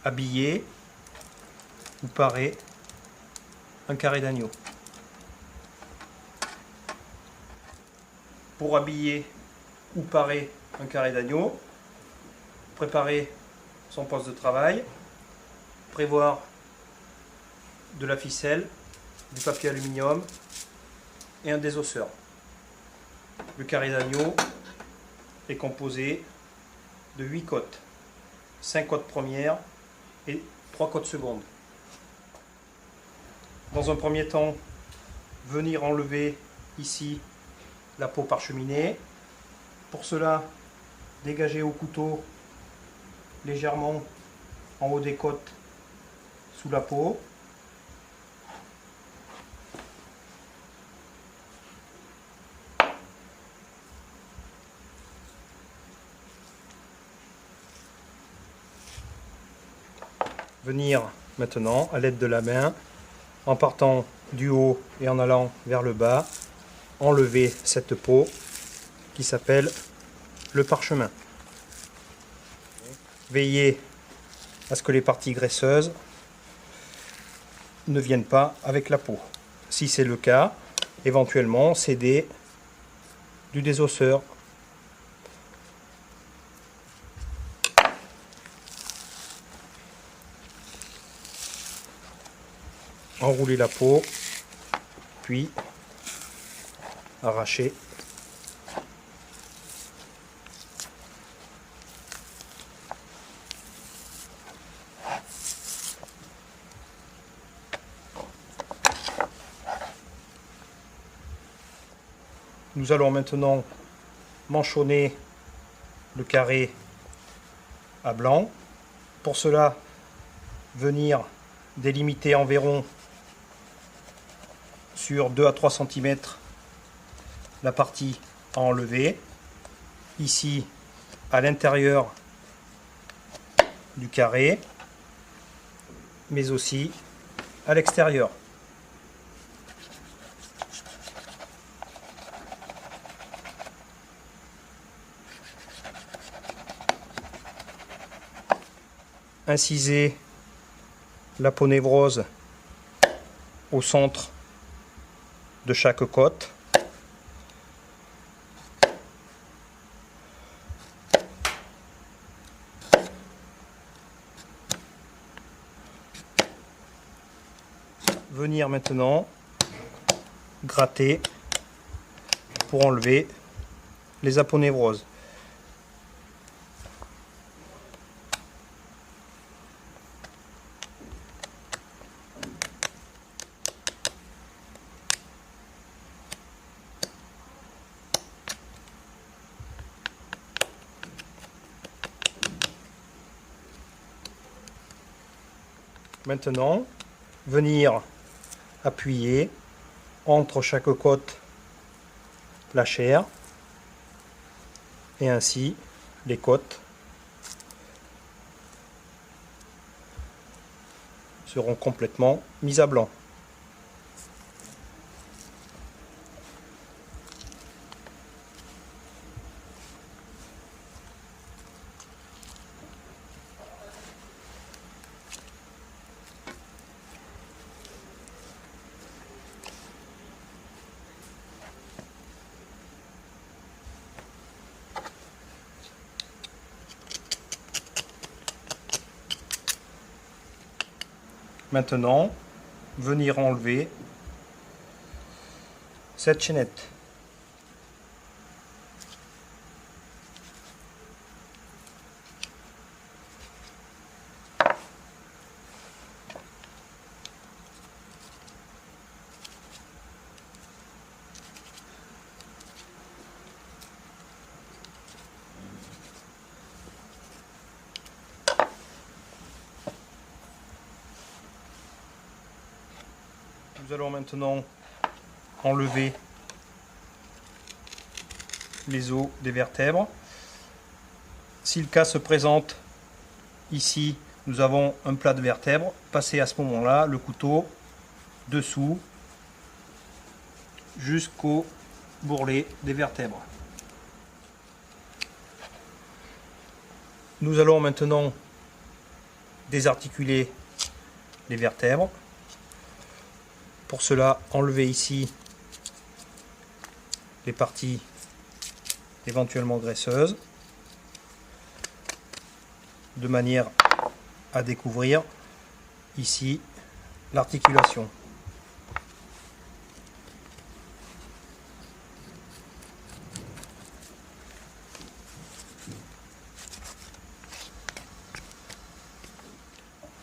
habiller ou parer un carré d'agneau. Pour habiller ou parer un carré d'agneau, préparer son poste de travail, prévoir de la ficelle, du papier aluminium et un désosseur. Le carré d'agneau est composé de 8 côtes, 5 côtes premières et 3 côtes secondes. Dans un premier temps, venir enlever ici la peau parcheminée. Pour cela, dégager au couteau légèrement en haut des côtes sous la peau. Venir maintenant à l'aide de la main, en partant du haut et en allant vers le bas, enlever cette peau qui s'appelle le parchemin. Veillez à ce que les parties graisseuses ne viennent pas avec la peau. Si c'est le cas, éventuellement céder du désosseur. Enrouler la peau, puis arracher. Nous allons maintenant manchonner le carré à blanc. Pour cela, venir délimiter environ sur 2 à 3 cm la partie à enlever. Ici, à l'intérieur du carré, mais aussi à l'extérieur. Inciser la peau névrose au centre de chaque côte. Venir maintenant gratter pour enlever les aponévroses. Maintenant, venir appuyer entre chaque côte la chair et ainsi les côtes seront complètement mises à blanc. Maintenant, venir enlever cette chaînette. Nous allons maintenant enlever les os des vertèbres. Si le cas se présente, ici nous avons un plat de vertèbres, passez à ce moment-là le couteau dessous jusqu'au bourrelet des vertèbres. Nous allons maintenant désarticuler les vertèbres. Pour cela, enlever ici les parties éventuellement graisseuses, de manière à découvrir ici l'articulation.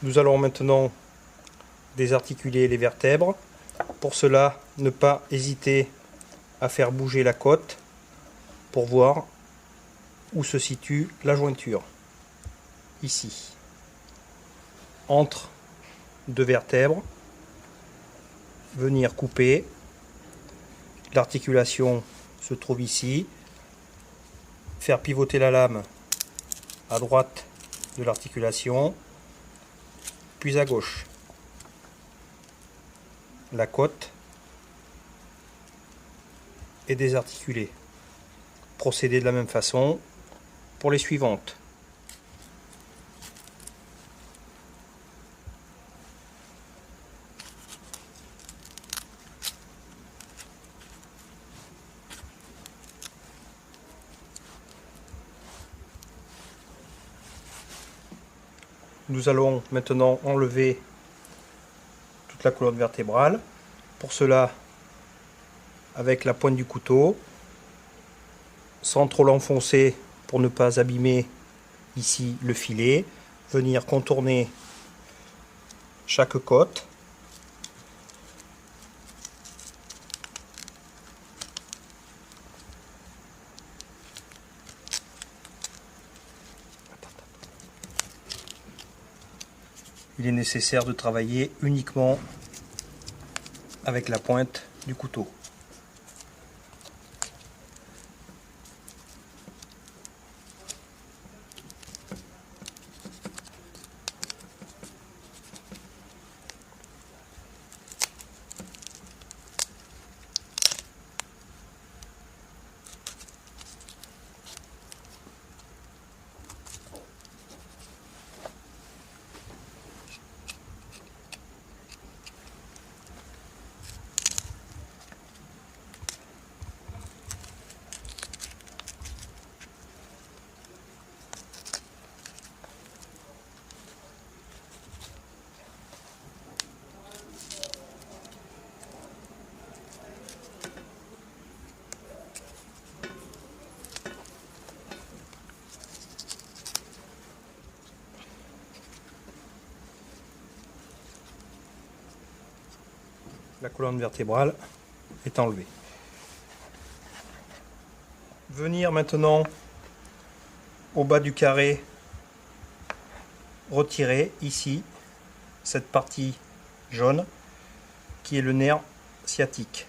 Nous allons maintenant désarticuler les vertèbres. Pour cela, ne pas hésiter à faire bouger la côte pour voir où se situe la jointure. Ici, entre deux vertèbres, venir couper. L'articulation se trouve ici. Faire pivoter la lame à droite de l'articulation, puis à gauche. La côte est désarticulée. Procédez de la même façon pour les suivantes. Nous allons maintenant enlever toute la colonne vertébrale. Pour cela, avec la pointe du couteau, sans trop l'enfoncer pour ne pas abîmer ici le filet, venir contourner chaque côte. Il est nécessaire de travailler uniquement avec la pointe du couteau. La colonne vertébrale est enlevée. Venir maintenant au bas du carré, retirer ici cette partie jaune qui est le nerf sciatique.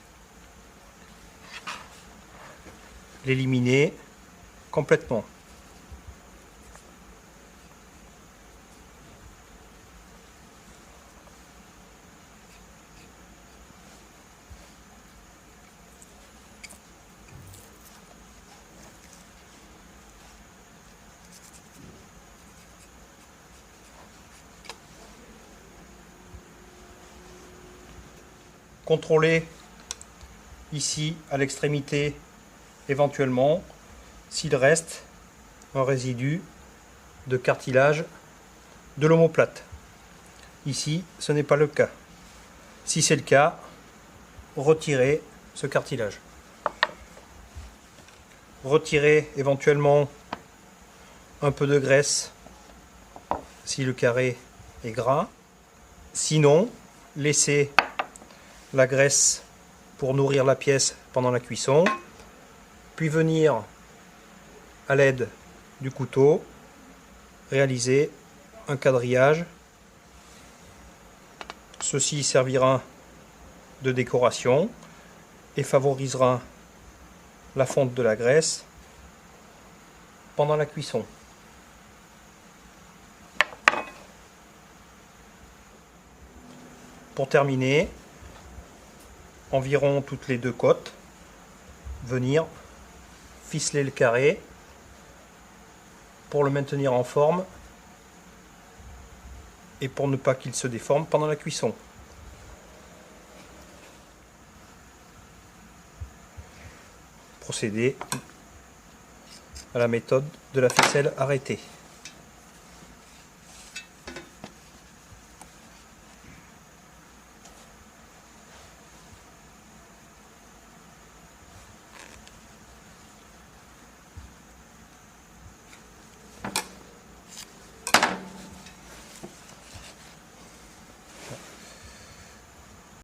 L'éliminer complètement. Contrôler ici à l'extrémité éventuellement s'il reste un résidu de cartilage de l'omoplate. Ici, ce n'est pas le cas. Si c'est le cas, retirez ce cartilage. Retirez éventuellement un peu de graisse si le carré est gras. Sinon, laissez la graisse pour nourrir la pièce pendant la cuisson, puis venir à l'aide du couteau réaliser un quadrillage. Ceci servira de décoration et favorisera la fonte de la graisse pendant la cuisson. Pour terminer, environ toutes les deux côtes, venir ficeler le carré pour le maintenir en forme et pour ne pas qu'il se déforme pendant la cuisson. Procéder à la méthode de la ficelle arrêtée.